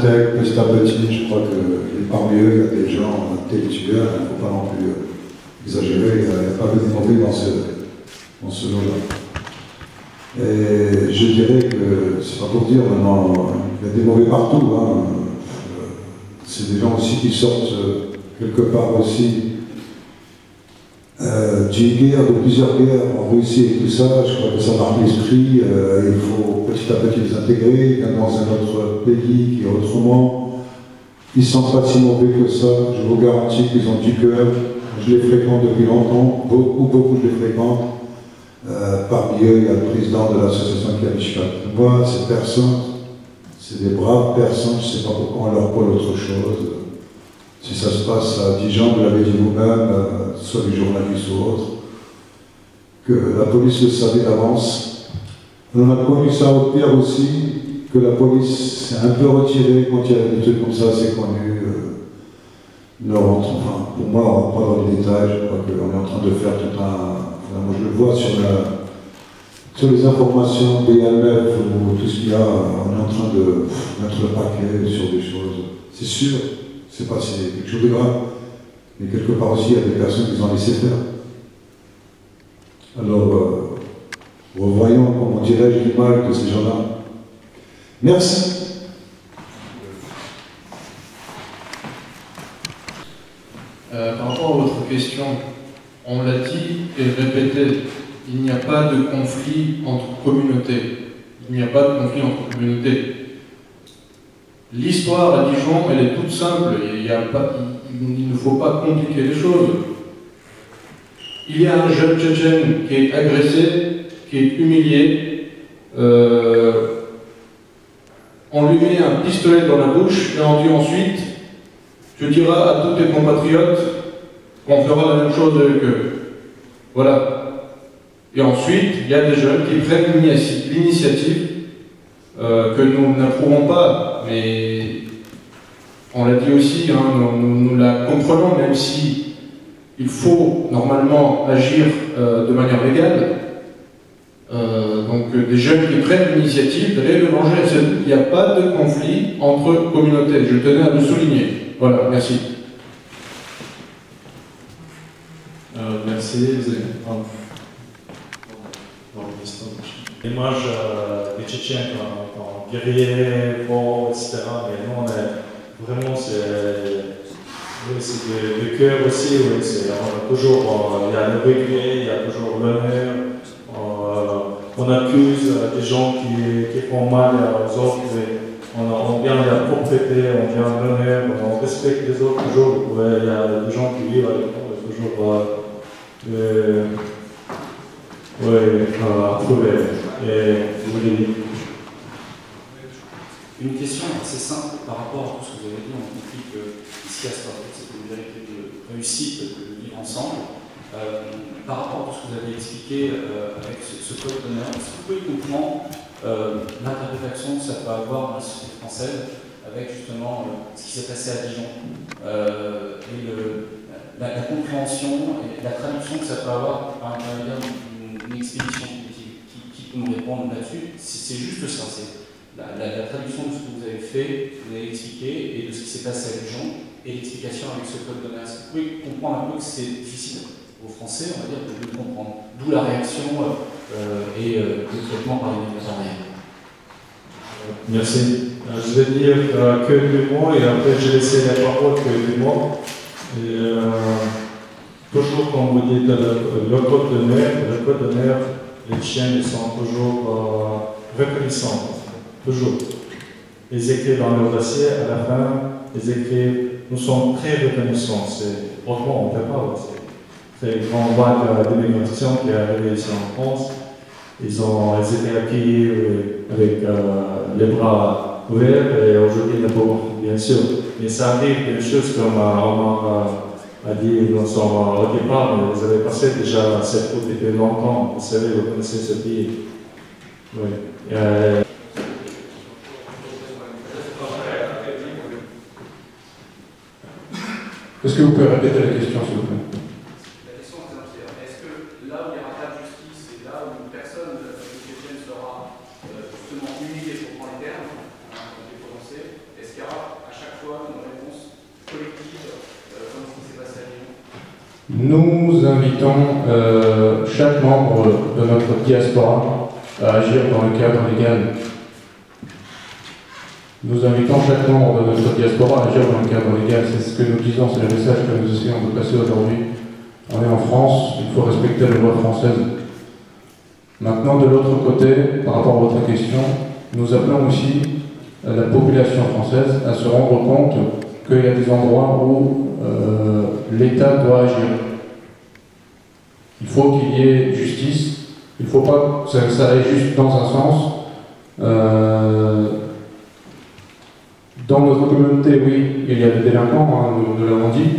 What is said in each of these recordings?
s'intègrent petit à petit. Je crois que parmi eux, il y a des gens intellectuels, il ne faut pas non plus exagérer, il n'y a pas de mauvais dans ce lot-là. Et je dirais que, c'est pas pour dire maintenant, il y a des mauvais partout. Hein. C'est des gens aussi qui sortent quelque part aussi d'une guerre, de plusieurs guerres en Russie et tout ça. Je crois que ça marque l'esprit. Il faut petit à petit les intégrer. Ils viennent dans un autre pays qui est autrement. Ils ne sont pas si mauvais que ça. Je vous garantis qu'ils ont du cœur. Je les fréquente depuis longtemps. Beaucoup je les fréquente. Parmi eux, il y a le président de l'association Kiamishkat. Moi, ces personnes, c'est des braves personnes. Je ne sais pas pourquoi on leur colle autre chose. Si ça se passe à Dijon, vous l'avez dit vous-même, soit les journalistes ou autres, que la police le savait d'avance. On a connu ça au pire aussi, que la police s'est un peu retirée quand il y a des trucs comme ça, c'est connu. Enfin, pour moi, on ne rentre pas dans les détails, je crois qu'on est en train de faire tout un... Enfin, moi je le vois sur les informations BMF ou tout ce qu'il y a, on est en train de mettre le paquet sur des choses. C'est sûr. C'est pas si quelque chose de grave, mais quelque part aussi il y a des personnes qui ont laissé faire. Alors, revoyons, comment dirais-je, l'image de ces gens-là. Merci. Par rapport à votre question, on l'a dit et répété, il n'y a pas de conflit entre communautés. Il n'y a pas de conflit entre communautés. L'histoire à Dijon, elle est toute simple, il ne faut pas compliquer les choses. Il y a un jeune Tchétchène qui est agressé, qui est humilié, on lui met un pistolet dans la bouche et on dit ensuite, tu diras à tous tes compatriotes qu'on fera la même chose avec eux. Voilà. Et ensuite, il y a des jeunes qui prennent l'initiative que nous n'approuvons pas, mais on l'a dit aussi, hein, nous la comprenons, même si il faut normalement agir de manière légale. Donc des jeunes qui prennent l'initiative d'aller le venger. Il n'y a pas de conflit entre communautés, je tenais à le souligner. Voilà, merci. Merci, vous avez... L'image des Tchétchènes en guerriers, forts, etc. Mais nous, on est vraiment, c'est de cœur aussi. Oui, on a toujours, il y a le regret, il y a toujours l'honneur. On accuse des gens qui font mal aux autres. On vient de la propreté, on vient de l'honneur, on respecte les autres toujours. Il y a des gens qui vivent avec nous, toujours approuver. Une question assez simple par rapport à tout ce que vous avez dit. On compris que ici à Strasbourg, c'est une vérité de réussite de vivre ensemble. Par rapport à tout ce que vous avez expliqué avec ce code d'honneur, est-ce que vous pouvez comprendre l'interprétation que ça peut avoir dans la société française avec justement ce qui s'est passé à Dijon et la compréhension et la traduction que ça peut avoir par l'intermédiaire d'une expédition qui peut nous répondre là-dessus? C'est juste ça, c'est la traduction de ce que vous avez fait, vous avez expliqué, et de ce qui s'est passé à Dijon, et l'explication avec ce code d'honneur. Est-ce que vous pouvez comprendre un peu que c'est difficile aux Français, on va dire, de le comprendre? D'où la réaction et le traitement par les médias derrière. Merci. Je vais dire que deux mots et après je vais laisser la parole que deux mots. Toujours quand vous dites le code d'honneur, les chiens sont toujours reconnaissants. Toujours. Ils écrivent dans leur dossier, à la fin, ils écrivent nous sommes très reconnaissants. Autrement, on ne peut pas. C'est une grande vague d'immigration qui est arrivée ici en France. Ils étaient accueillis avec les bras ouverts et aujourd'hui, bien sûr. Mais ça arrive des choses comme Omar a dit, nous sommes au départ, mais vous avez passé déjà cette route depuis longtemps. Vous savez, vous connaissez ce pays. Oui. Est-ce que vous pouvez répéter la question, s'il vous plaît? La question est entière. Est-ce que là où il n'y aura pas de justice et là où personne chrétienne sera justement humiliée, pour prendre les termes, des prononcés, est-ce qu'il y aura Nous invitons chaque membre de notre diaspora à agir dans le cadre légal. Nous invitons chaque membre de notre diaspora à agir dans le cadre légal. C'est ce que nous disons, c'est le message que nous essayons de passer aujourd'hui. On est en France, il faut respecter les lois françaises. Maintenant, de l'autre côté, par rapport à votre question, nous appelons aussi la population française à se rendre compte qu'il y a des endroits où l'État doit agir. Il faut qu'il y ait justice, il ne faut pas que ça aille juste dans un sens. Dans notre communauté, oui, il y a des délinquants, hein, nous l'avons dit,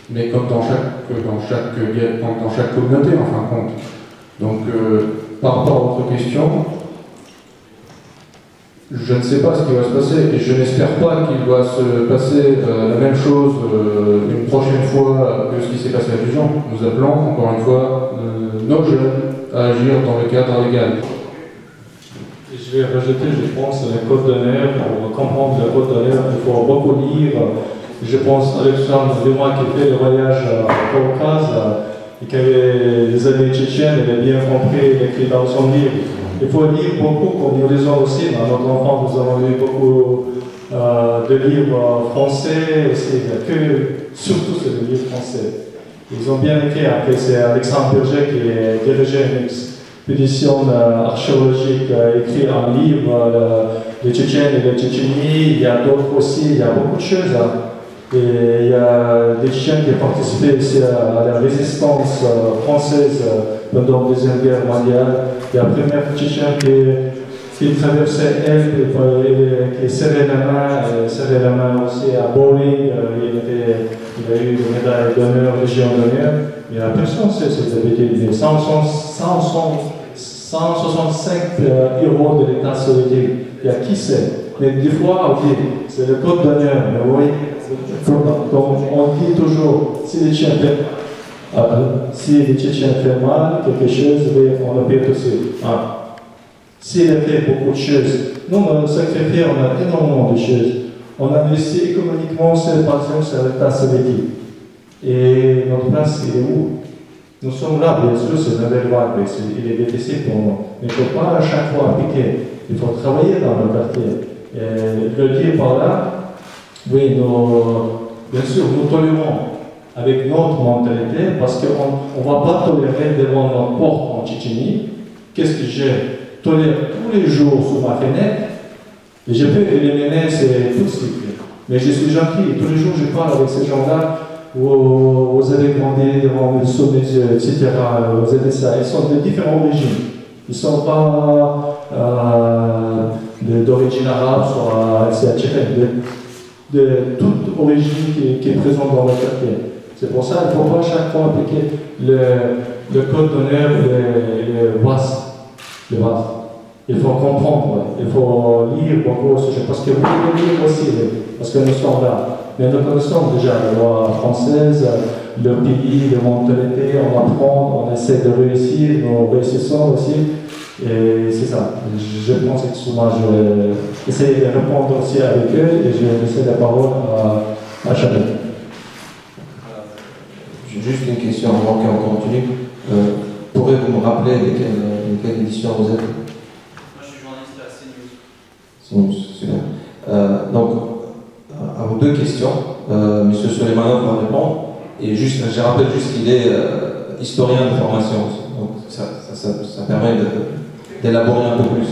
mais comme dans chaque communauté, en fin de compte. Donc, par rapport à votre question, je ne sais pas ce qui va se passer, et je n'espère pas qu'il va se passer la même chose une prochaine fois que ce qui s'est passé à Dijon. Nous appelons, encore une fois, nos jeunes à agir dans le cadre légal. Je vais rajouter, je pense, le code d'honneur. Pour comprendre le code d'honneur, il faut beaucoup lire. Je pense à Alexandre Dumas qui fait le voyage au Caucase et qui avait les amis tchétchènes, il a bien compris, il a écrit dans son livre. Il faut lire beaucoup, comme nous disons aussi. Dans notre enfance, nous avons lu beaucoup de livres français aussi, surtout c'est le livre français. Ils ont bien écrit. Après, c'est Alexandre Burger qui a dirigé une expédition archéologique, écrit un livre, les Tchétchènes et les Tchétchénies. Il y a d'autres aussi, il y a beaucoup de choses. Et il y a des Tchétchènes qui ont participé aussi à la résistance française pendant la Deuxième Guerre mondiale. Il y a la première Tchétchène qui traversait elle, qui serrait la main aussi à Bowling. Il a eu une médaille d'honneur, Légion d'honneur. Il y a personne qui sait cette habitude. 165 héros de l'État soviétique. Il y a qui sait? Mais des fois, ok, c'est le code d'honneur. Mais oui, on dit toujours, si les Tchétchènes font mal, quelque chose, on le paie aussi. S'il a fait beaucoup de choses, nous, dans le sacrifié, on a énormément de choses. On a investi économiquement, par exemple, sur l'État soviétique. Et notre place, il est où? Nous sommes là, bien sûr, c'est une nouvelle vague, il est difficile pour nous. Mais il ne faut pas à chaque fois appliquer. Il faut travailler dans le quartier. Et le dire par là, oui, bien sûr, nous tolérons avec notre mentalité, parce qu'on ne va pas tolérer devant notre porte en Tchétchénie. Qu'est-ce que je tolère tous les jours sous ma fenêtre? Et je peux éliminer tout ce qui fait. Mais je suis gentil, et tous les jours je parle avec ces gens-là. Vous avez grandi devant les sommets, etc. Vous avez ça. Ils sont de différentes origines. Ils ne sont pas d'origine arabe, soit tchétchène, de toute origine qui est présente dans le quartier. C'est pour ça qu'il ne faut pas chaque fois appliquer le code d'honneur et le vaste. Il faut comprendre, il faut lire beaucoup, parce que vous pouvez lire aussi, parce que nous sommes là. Mais nous connaissons déjà la loi française, le pays, la mentalité, on apprend, on essaie de réussir, nous réussissons aussi. Et c'est ça. Je pense que souvent je vais essayer de répondre aussi avec eux et je vais laisser la parole à chacun. J'ai juste une question avant qu'on continue. Pourrez-vous me rappeler de quelle édition vous êtes? Moi je suis journaliste à CNews. Super. Donc, à vos deux questions, M. Soleimanov va répondre. Et je rappelle juste qu'il est historien de formation. Donc ça permet d'élaborer un peu plus.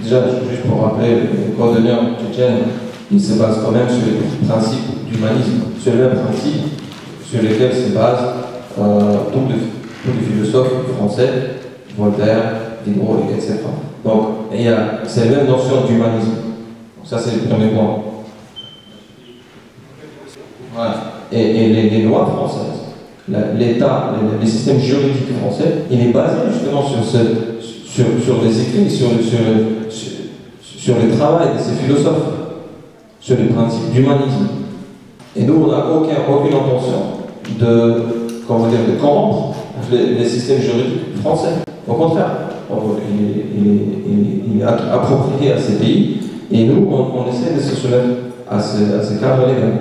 Déjà, juste pour rappeler, le code d'honneur tchétchène, il se base quand même sur les principes d'humanisme, sur les principes sur lesquels se basent tous les philosophes français, Voltaire, Diderot, etc. Donc, c'est la même notion d'humanisme. Ça, c'est le premier point. Voilà. Et les lois françaises, l'État, les systèmes juridiques français, il est basé justement sur sur les écrits, sur le travail de ces philosophes, sur les principes d'humanisme. Et nous, on n'a aucune intention de corrompre les systèmes juridiques français. Au contraire, il est approprié à ces pays, et nous, on essaie de se soumettre à ces cadres légaux.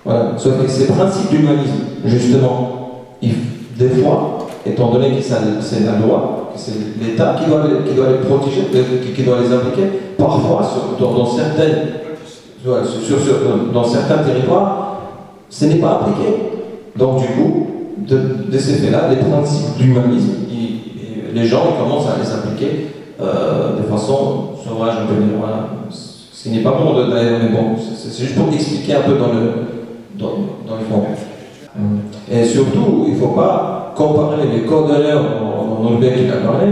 Voilà. Sauf que ces principes d'humanisme, justement, des fois, étant donné que c'est la loi, que c'est l'État qui doit les protéger, qui doit les appliquer, parfois, dans certains territoires, ce n'est pas appliqué. Donc, du coup, de ces faits-là, les principes d'humanisme, les gens commencent à les appliquer de façon sauvage, on peut dire. Voilà. Ce n'est pas bon d'ailleurs, mais bon, c'est juste pour expliquer un peu dans le fond. Et surtout, il ne faut pas comparer les codes d'honneur dont le qu'il a parlé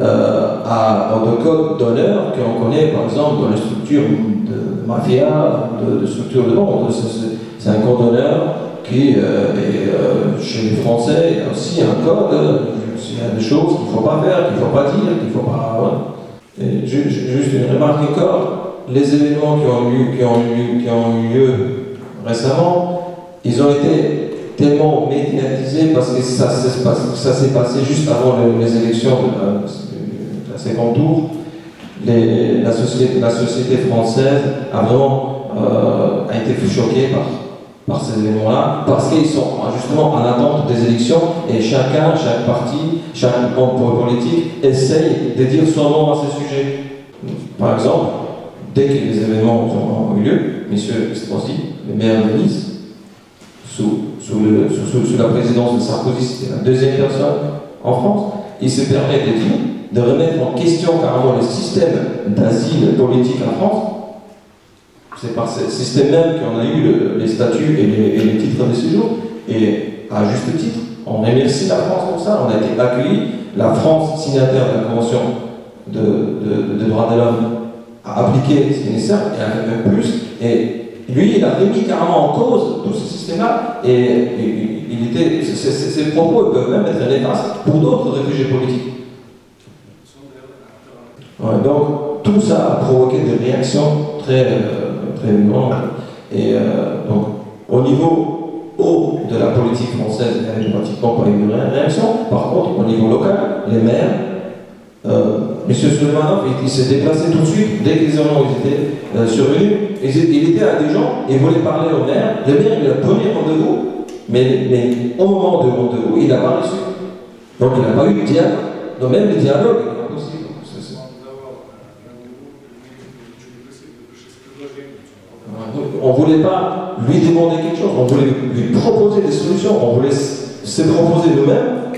aux codes d'honneur qu'on connaît par exemple dans les structures de mafia, de structures de monde. C'est un code d'honneur qui chez les Français, il y a aussi un code, il y a des choses qu'il ne faut pas faire, qu'il ne faut pas dire, qu'il ne faut pas. Voilà. Et juste une remarque encore, les événements qui ont eu lieu récemment, ils ont été tellement médiatisés parce que ça s'est passé juste avant les élections de la second tour. La société française a vraiment été choquée par ces événements-là, parce qu'ils sont justement en attente des élections et chaque parti, chaque groupe politique essaye de dire son nom à ces sujets. Par exemple, dès que les événements ont eu lieu, M. Estrosi, le maire de Nice, sous la présidence de Sarkozy, c'était la deuxième personne en France, il se permet de remettre en question carrément le système d'asile politique en France. C'est par ce système même qu'on a eu les statuts et les titres de séjour, et à juste titre, on remercie la France pour ça. On a été accueillis, la France, signataire de la Convention de droits de l'homme, a appliqué ce qui est nécessaire, et a fait même plus, et lui, il a remis carrément en cause tout ce système-là, et ses propos peuvent même être néfastes pour d'autres réfugiés politiques. Ouais, donc, tout ça a provoqué des réactions très violentes. Et donc, au niveau haut de la politique française, il n'y avait pratiquement pas eu de réaction. Par contre, au niveau local, les maires, M. Suleymanov, il s'est déplacé tout de suite, dès que les événements étaient survenus. Il était à Dijon, il voulait parler au maire. Le maire, il a donné rendez-vous, mais au moment de rendez-vous, il n'a pas reçu. Donc, il n'a pas eu de dialogue. Donc, même le dialogue est impossible. On ne voulait pas lui demander quelque chose, on voulait lui proposer des solutions, on voulait se proposer nous-mêmes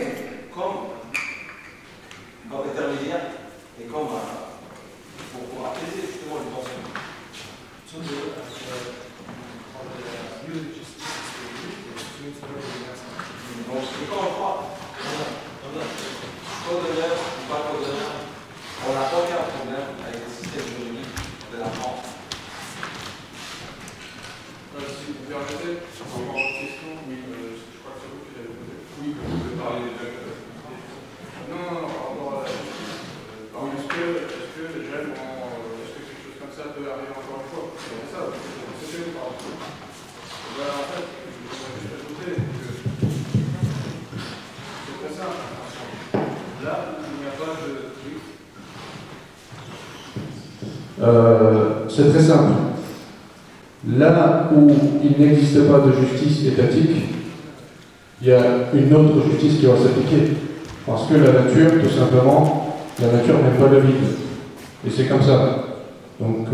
comme intermédiaire et comme pour apaiser justement les tensions. Donc, encore une fois, code d'honneur ou pas code d'honneur, on n'a aucun problème avec le système juridique de la France. Si vous permettez, encore une question, oui, je crois que c'est vous qui l'avez posé. Oui, vous pouvez parler déjà. Non, par rapport à la justice. Est-ce que les jeunes est-ce que quelque chose comme ça peut arriver encore une fois? C'est ça, c'est par rapport. En fait, je voudrais juste ajouter que c'est très simple. Là, il n'y a pas de. C'est très simple. Là où il n'existe pas de justice étatique, il y a une autre justice qui va s'appliquer. Parce que la nature, tout simplement, la nature n'aime pas le vide. Et c'est comme ça. Donc,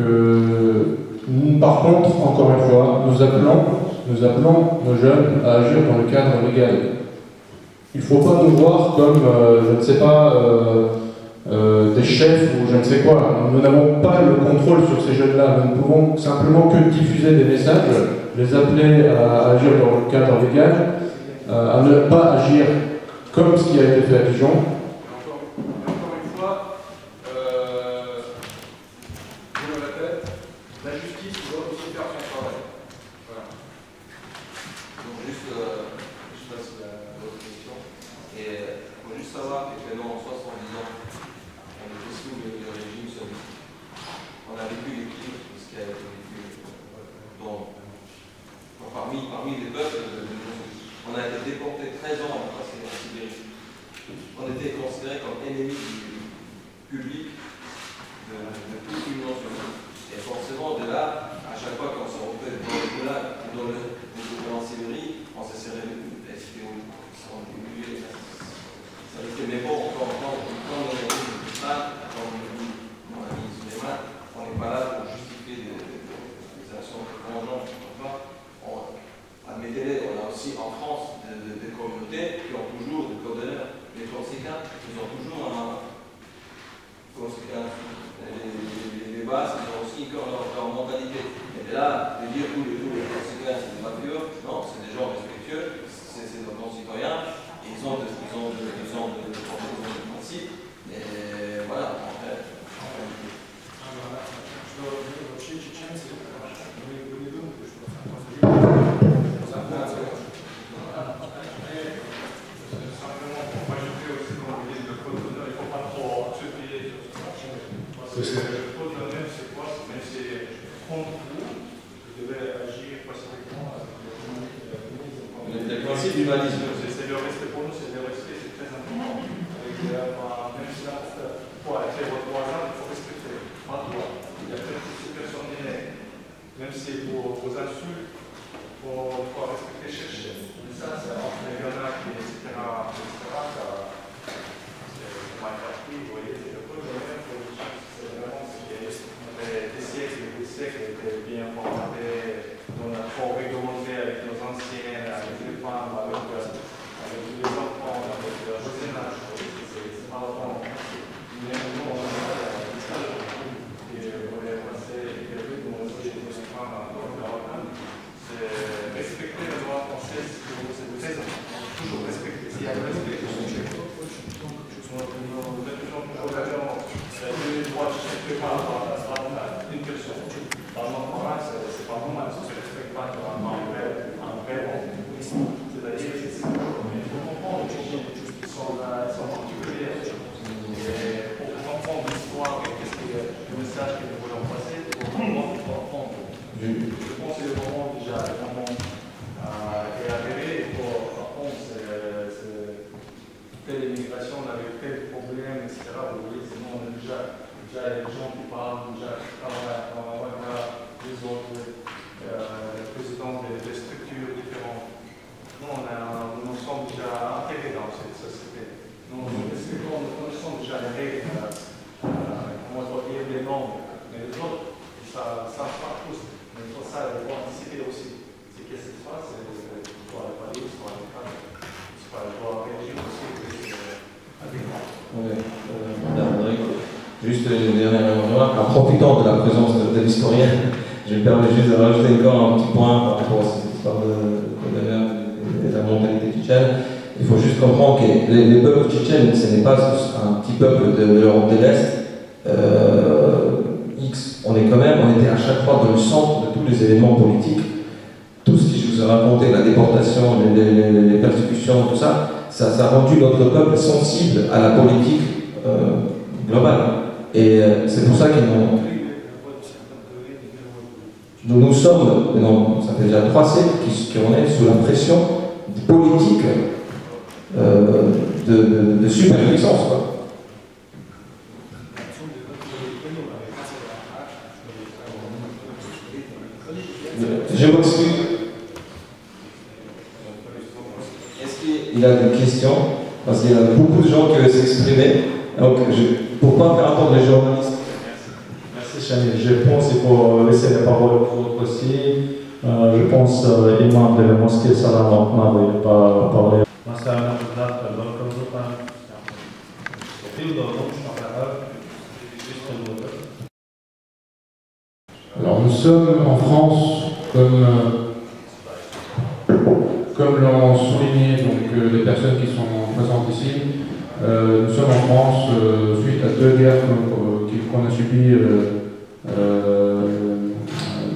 par contre, encore une fois, nous appelons nos jeunes à agir dans le cadre légal. Il ne faut pas nous voir comme, je ne sais pas, des chefs ou je ne sais quoi. Nous n'avons pas le contrôle sur ces jeunes-là. Nous ne pouvons simplement que diffuser des messages, les appeler à agir dans le cadre légal, à ne pas agir comme ce qui a été fait à Dijon. Encore une fois, je le répète, la justice doit aussi faire son travail. Voilà. Donc juste, je passe à l'autre question. Et il faut juste savoir que nous, en 70 ans, on a été déporté 13 ans en Sibérie. On était considérés comme ennemis du public de toute l'Union soviétique. Et forcément, de là, à chaque fois qu'on se retrouvait en Sibérie, on s'est serré les coudes. Mais bon, quand on est musulman, quand mon ami Suleiman, on n'est pas là pour justifier des actions de vengeance. Admettez-les, on a aussi en France des communautés qui ont toujours des codes d'honneur. Les Corsicains, ils ont toujours les bases, ils ont aussi leur mentalité. Et là, de dire tous les Corsicains, c'est des mafieux, non, c'est des gens respectueux, c'est nos concitoyens. Ils ont de principes, et voilà, en fait. Le principe du humanisme. C'est le respect pour nous, c'est le respect, c'est très important. Même si pour être votre voisin, il faut respecter. Pas toi. Il y a plein de personnes même si vos insultes, il faut respecter, chercher. Mais ça, c'est entre les grenades, etc. C'est mal compris, vous voyez, c'est le code de l'honneur pour les gens. C'est vraiment des siècles étaient bien formatés. On a trop réglementé avec nos anciens, avec les femmes, avec les enfants, avec le voisinage. C'est pas longtemps. Mais nous, on a et on est passé, et nous aussi, nos enfants, c'est respecter la loi française, c'est toujours respecter. S'il y a le respect, nous le droit de chercher par une personne. Par exemple, c'est pas normal, si tu ne respectes pas un vrai c'est-à-dire qu'il faut comprendre les choses qui sont particulières. Et pour comprendre l'histoire et le message que nous voulons passer, il faut comprendre. Je pense que le moment déjà est arrivé pour apprendre telle immigration, on avait tel problème, etc. Vous voyez, sinon on a déjà les gens qui parlent, déjà qui travaillent, les autres, les présidents des structures différentes. Nous sommes déjà intégrés dans cette société. Nous connaissons déjà les règles, comment dire, les normes. Mais les autres, ça ne savent pas tous. Mais pour ça, il faut anticiper aussi. C'est qu'est-ce qui se passe, il faut aller parler, il faut aller parler. Il faut réagir aussi adéquatement. Juste une dernière remarque, en profitant de la présence de l'historien, je me permets juste de rajouter encore un petit point par rapport à cette histoire de la mentalité tchétchène. Il faut juste comprendre que les peuples tchétchènes, ce n'est pas un petit peuple de l'Europe de l'Est. On était à chaque fois dans le centre de tous les événements politiques. Tout ce que je vous ai raconté, la déportation, les persécutions, tout ça, ça a rendu notre peuple sensible à la politique globale. Et c'est pour ça qu'ils n'ont... Nous sommes, ça fait déjà 3 siècles qu'on est sous la pression politique de superpuissance. Je m'excuse. Est-ce qu'il y a des questions? Parce qu'il y a beaucoup de gens qui veulent s'exprimer. Donc, pour ne pas faire attendre les journalistes. Merci Chani. Je pense qu'il faut laisser la parole aux autres aussi. Je pense l'imam de la mosquée Salam Ahmad n'avait pas parlé. Alors nous sommes en France, comme l'ont souligné donc, les personnes qui sont présentes ici, nous sommes en France suite à 2 guerres qu'on a subies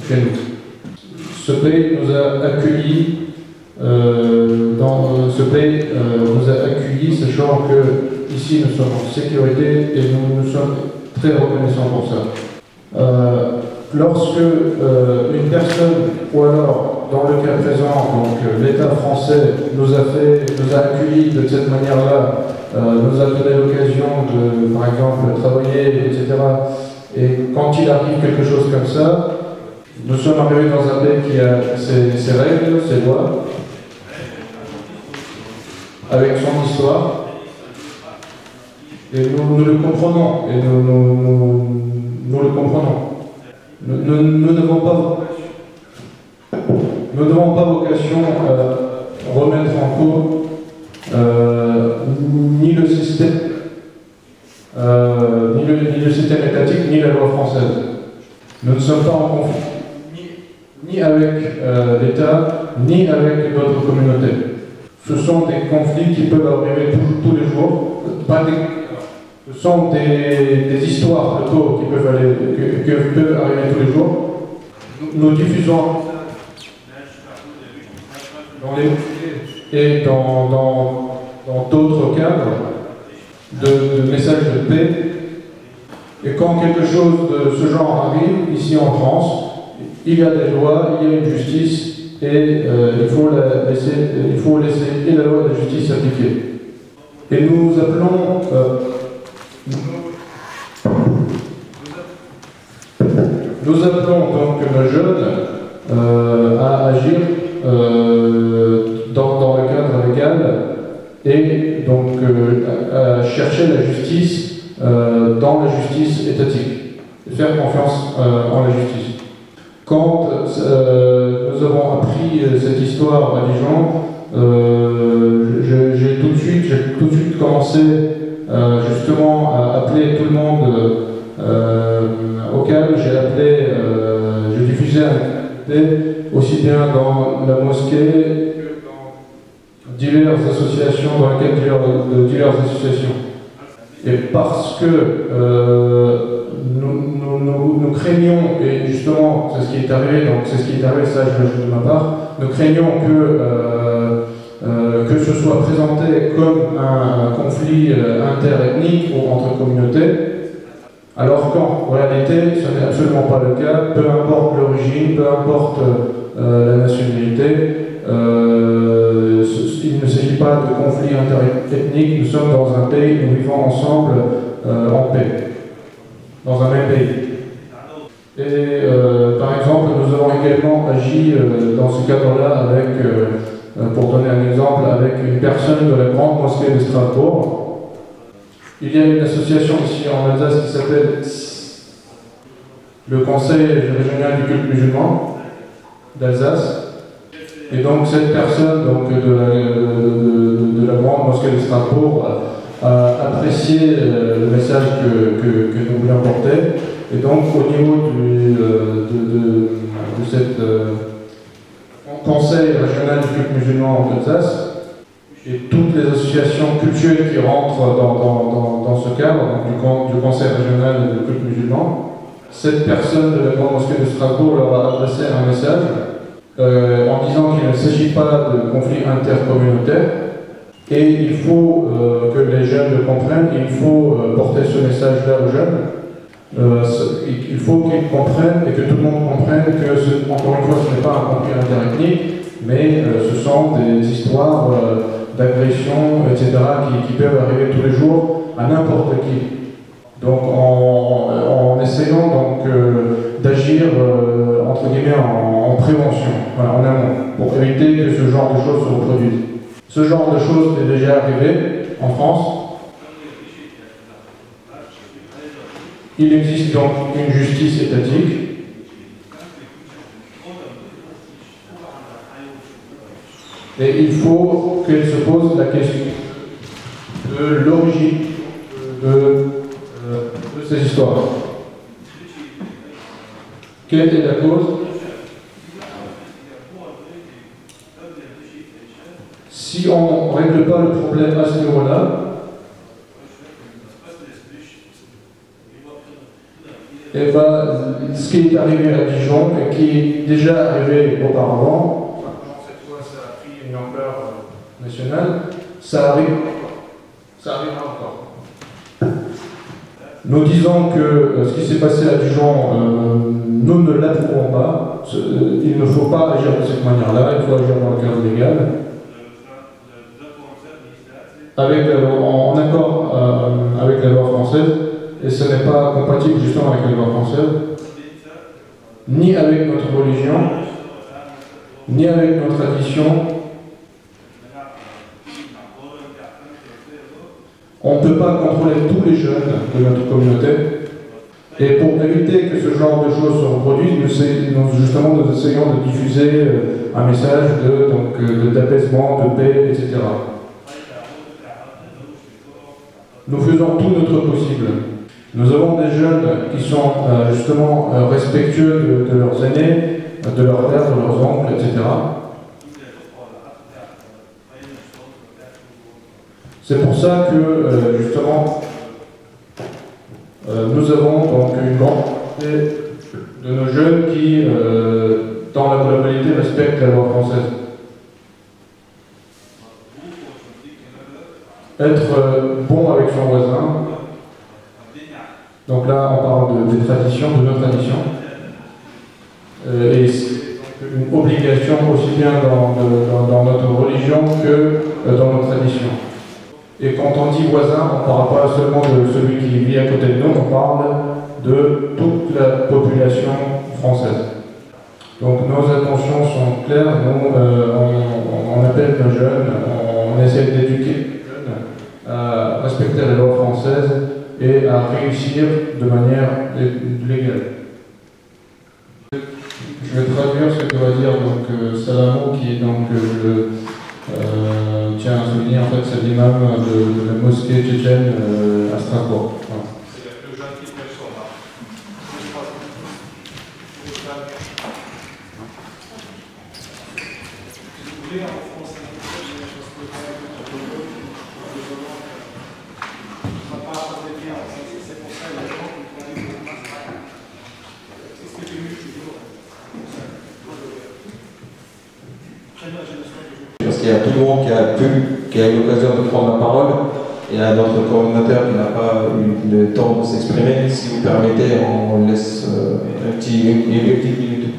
chez nous. Ce pays nous a accueillis, sachant que ici nous sommes en sécurité et nous sommes très reconnaissants pour ça. Lorsque une personne ou alors dans le cas présent, l'État français nous a accueillis de cette manière-là, nous a donné l'occasion de, par exemple, travailler, etc. Et quand il arrive quelque chose comme ça, nous sommes arrivés dans un pays qui a ses règles, ses lois, avec son histoire, et nous le comprenons, et nous le comprenons. Nous n'avons pas vocation à remettre en cause ni le système étatique, ni la loi française. Nous ne sommes pas en conflit ni avec l'État, ni avec d'autres communautés. Ce sont des conflits qui peuvent arriver tous les jours. Ce sont des histoires de taux qui peuvent arriver tous les jours. Nous diffusons dans les et dans d'autres cadres de messages de paix. Et quand quelque chose de ce genre arrive, ici en France, il y a des lois, il y a une justice, et il faut laisser et la loi et la justice s'appliquer. Et nous appelons donc nos jeunes à agir dans le cadre légal et donc à chercher la justice dans la justice étatique, faire confiance en la justice. Quand nous avons appris cette histoire à Dijon, j'ai tout de suite commencé justement à appeler tout le monde au calme. J'ai diffusé aussi bien dans la mosquée que dans diverses associations, dans le cadre de diverses associations. Et parce que nous craignons, et justement c'est ce qui est arrivé, ça je le dis de ma part, nous craignons que ce soit présenté comme un conflit interethnique ou entre communautés, alors qu'en réalité ce n'est absolument pas le cas, peu importe l'origine, peu importe la nationalité, il ne s'agit pas de conflit interethnique, nous sommes dans un pays, nous vivons ensemble en paix, dans un même pays. Et par exemple, nous avons également agi dans ce cadre-là avec, pour donner un exemple, avec une personne de la grande mosquée de Strasbourg. Il y a une association ici en Alsace qui s'appelle le Conseil régional du culte musulman d'Alsace. Et donc cette personne de la grande mosquée de Strasbourg a apprécié le message que nous voulions porter. Et donc au niveau de cette Conseil régional du culte musulman d'Alsace, et toutes les associations culturelles qui rentrent dans ce cadre, donc du Conseil régional du culte musulman, cette personne de la grande mosquée de Strasbourg leur a adressé un message en disant qu'il ne s'agit pas de conflit intercommunautaire, et il faut que les jeunes le comprennent, il faut porter ce message-là aux jeunes. Il faut qu'ils comprennent et que tout le monde comprenne que, encore une fois, ce n'est pas un conflit interethnique, mais ce sont des histoires d'agression, etc., qui peuvent arriver tous les jours à n'importe qui. Donc en essayant donc d'agir entre guillemets en prévention, voilà, en amont, pour éviter que ce genre de choses se reproduisent. Ce genre de choses est déjà arrivé en France. Il existe donc une justice étatique. Et il faut qu'elle se pose la question de l'origine de ces histoires. Quelle est la cause? Si on ne règle pas le problème à ce niveau-là, et ben, ce qui est arrivé à Dijon et qui est déjà arrivé auparavant, cette fois ça a pris une ampleur nationale, ça arrivera encore. Nous disons que ce qui s'est passé à Dijon, nous ne l'approuvons pas. Il ne faut pas agir de cette manière-là, il faut agir dans le cadre légal. En accord avec la loi française, et ce n'est pas compatible justement avec la loi française, ni avec notre religion, ni avec nos traditions. On ne peut pas contrôler tous les jeunes de notre communauté. Et pour éviter que ce genre de choses se reproduisent, nous essayons de diffuser un message d'apaisement, de paix, etc. Nous faisons tout notre possible. Nous avons des jeunes qui sont justement respectueux de leurs aînés, de leurs pères, de leurs oncles, etc. C'est pour ça que justement nous avons donc une grande partie de nos jeunes qui, dans la globalité, respectent la loi française. Être bon avec son voisin. Donc là, on parle des traditions, de nos traditions. Et c'est une obligation aussi bien dans notre religion que dans nos traditions. Et quand on dit voisin, on ne parle pas seulement de celui qui vit à côté de nous, on parle de toute la population française. Donc nos intentions sont claires, nous on appelle nos jeunes, on essaie d'éduquer les jeunes à respecter la loi française et à réussir de manière légale. Je vais traduire ce que va dire Salamo, qui est tient à souligner, en fait, c'est l'imam de la mosquée tchétchène à Strasbourg. Voilà. C'est la plus gentille personne. Si vous voulez, en France, on va pas parler bien. C'est pour ça que les gens qui prennent des masques. C'est ce que j'ai vu toujours. Très bien, j'ai le soin de vous. Parce qu'il y a tout le monde qui a eu l'occasion de prendre la parole. Il y a notre coordinateur qui n'a pas eu le temps de s'exprimer. Si vous permettez, on laisse une petite minute.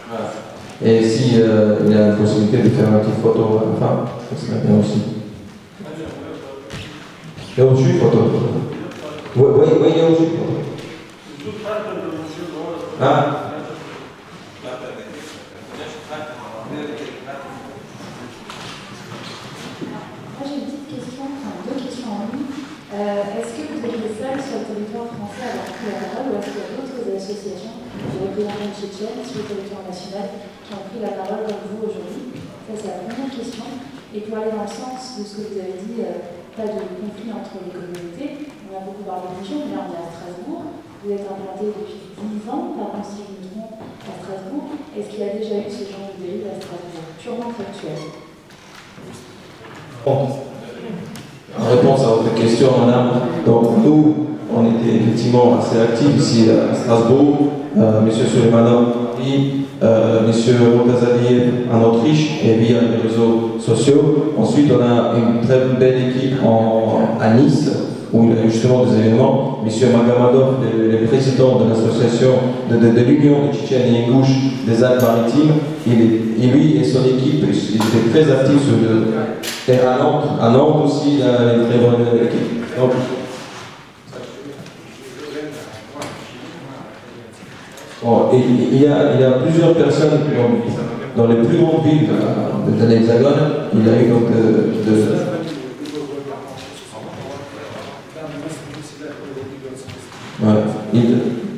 Voilà. Et s'il y a la possibilité de faire une petite photo à la fin, ça serait bien aussi. Il y a aussi photo. Oui, il y a aussi photo. Ah. Est-ce que vous êtes les seuls sur le territoire français à avoir pris la parole ou est-ce qu'il y a d'autres associations de représentants tchétchènes sur le territoire national qui ont pris la parole comme vous aujourd'hui? Ça, c'est la première question. Et pour aller dans le sens de ce que vous avez dit, pas de conflit entre les communautés, on a beaucoup parlé de région, mais là on est à Strasbourg. Vous êtes implanté depuis 10 ans, pardon si je me trompe, à Strasbourg. Est-ce qu'il y a déjà eu ce genre de dérive à Strasbourg, purement factuel? En réponse à votre question, madame, donc nous, on était effectivement assez actifs ici à Strasbourg, M. Suleimanov à Paris, M. Mokazaliev en Autriche et via les réseaux sociaux. Ensuite, on a une très belle équipe à Nice, où il y a justement des événements. M. Magamadov, le président de l'association de l'Union de Tchétchène et Ingouche des Alpes-Maritimes, lui et son équipe, ils étaient très actifs sur et à Nantes aussi, il a une très bonne équipe. Donc, bon, et il y a plusieurs personnes dans les plus grandes villes de l'Hexagone. Il y a eu donc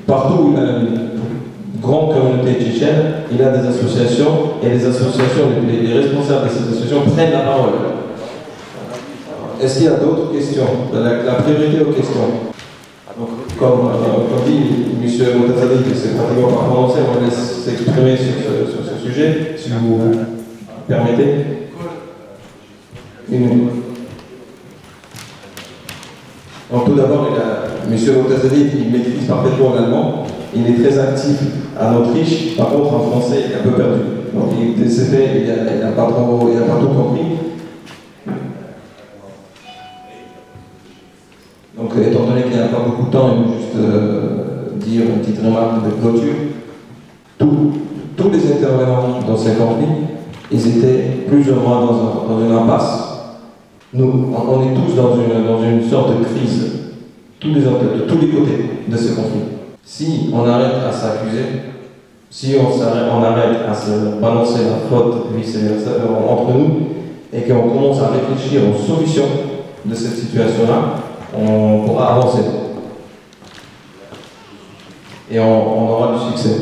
partout où il y a une grande communauté tchétchène, il y a des associations, et les associations, les responsables de ces associations prennent la parole. Est-ce qu'il y a d'autres questions? La priorité aux questions. Donc, comme dit M. Motazadi, qui s'est pratiquement pas prononcé, on va laisser s'exprimer sur ce sujet, si vous permettez. Donc, tout d'abord, M. Motazadi, il maîtrise parfaitement l'allemand. Il est très actif en Autriche. Par contre, en français, il est un peu perdu. Donc, c'est fait, il n'a pas tout compris. donné qu'il n'y a pas beaucoup de temps, je vais juste dire une petite remarque de clôture. Tous les intervenants dans ces conflits, ils étaient plus ou moins dans une impasse. Nous, on est tous dans une sorte de crise, de tous les côtés de ce conflit. Si on arrête à s'accuser, si on arrête à se balancer la faute vice-versa entre nous, et qu'on commence à réfléchir aux solutions de cette situation-là, on pourra avancer. Et on aura du succès.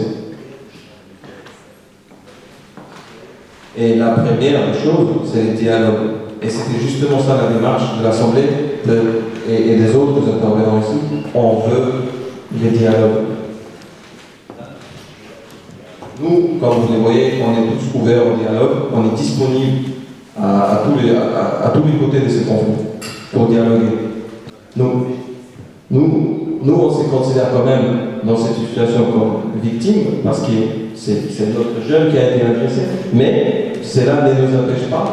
Et la première chose, c'est le dialogue. Et c'était justement ça la démarche de l'Assemblée et des autres intervenants ici. On veut les dialogues. Nous, comme vous les voyez, on est tous ouverts au dialogue, on est disponible à tous les côtés de ce conflit pour dialoguer. Nous, on se considère quand même dans cette situation comme victime parce que c'est notre jeune qui a été agressé, mais cela ne nous empêche pas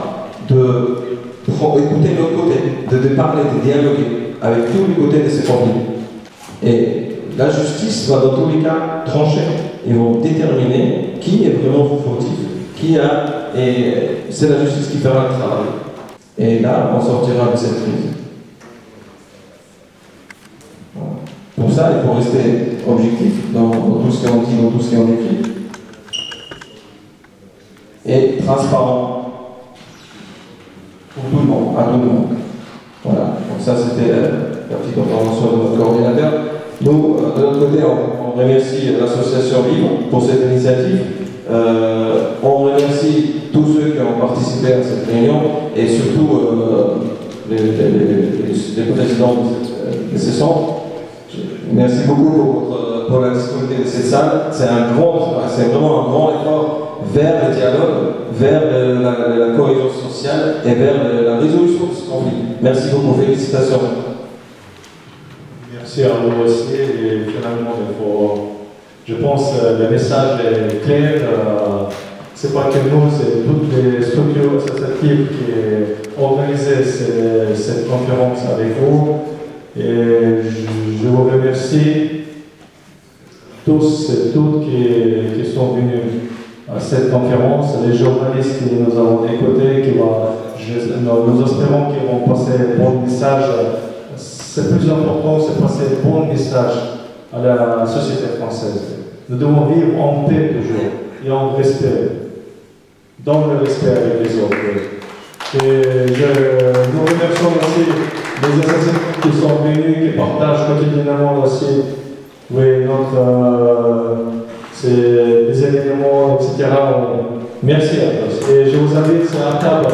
d'écouter l'autre côté, de parler, de dialoguer avec tous les côtés de ce conflit. Et la justice va dans tous les cas trancher. Ils vont déterminer qui est vraiment fautif, et c'est la justice qui fera le travail. Et là, on sortira de cette crise. Voilà. Pour ça, il faut rester objectif dans tout ce qu'on dit, dans tout ce qu'on écrit. Et transparent pour tout le monde, à tout le monde. Voilà, donc ça c'était la petite intervention de notre coordinateur. Nous, de notre côté, on remercie l'association Vivre pour cette initiative. On remercie tous ceux qui ont participé à cette réunion et surtout les présidents de ces centres. Merci beaucoup pour la disponibilité de cette salle. C'est vraiment un grand effort vers le dialogue, vers la cohésion sociale et vers la résolution de ce conflit. Merci beaucoup, félicitations. Merci à vous aussi, et finalement, je pense que le message est clair. C'est pas que nous, c'est toutes les structures associatives qui ont organisé cette conférence avec vous. Et je vous remercie tous et toutes qui sont venus à cette conférence, les journalistes que nous avons écoutés, nous espérons qu'ils vont passer un bon message. C'est plus important, c'est passer un bon message à la société française. Nous devons vivre en paix toujours et en respect, dans le respect avec les autres. Et nous remercions aussi les associations qui sont venus, qui partagent quotidiennement aussi les événements, etc. Merci à tous. Et je vous invite à table.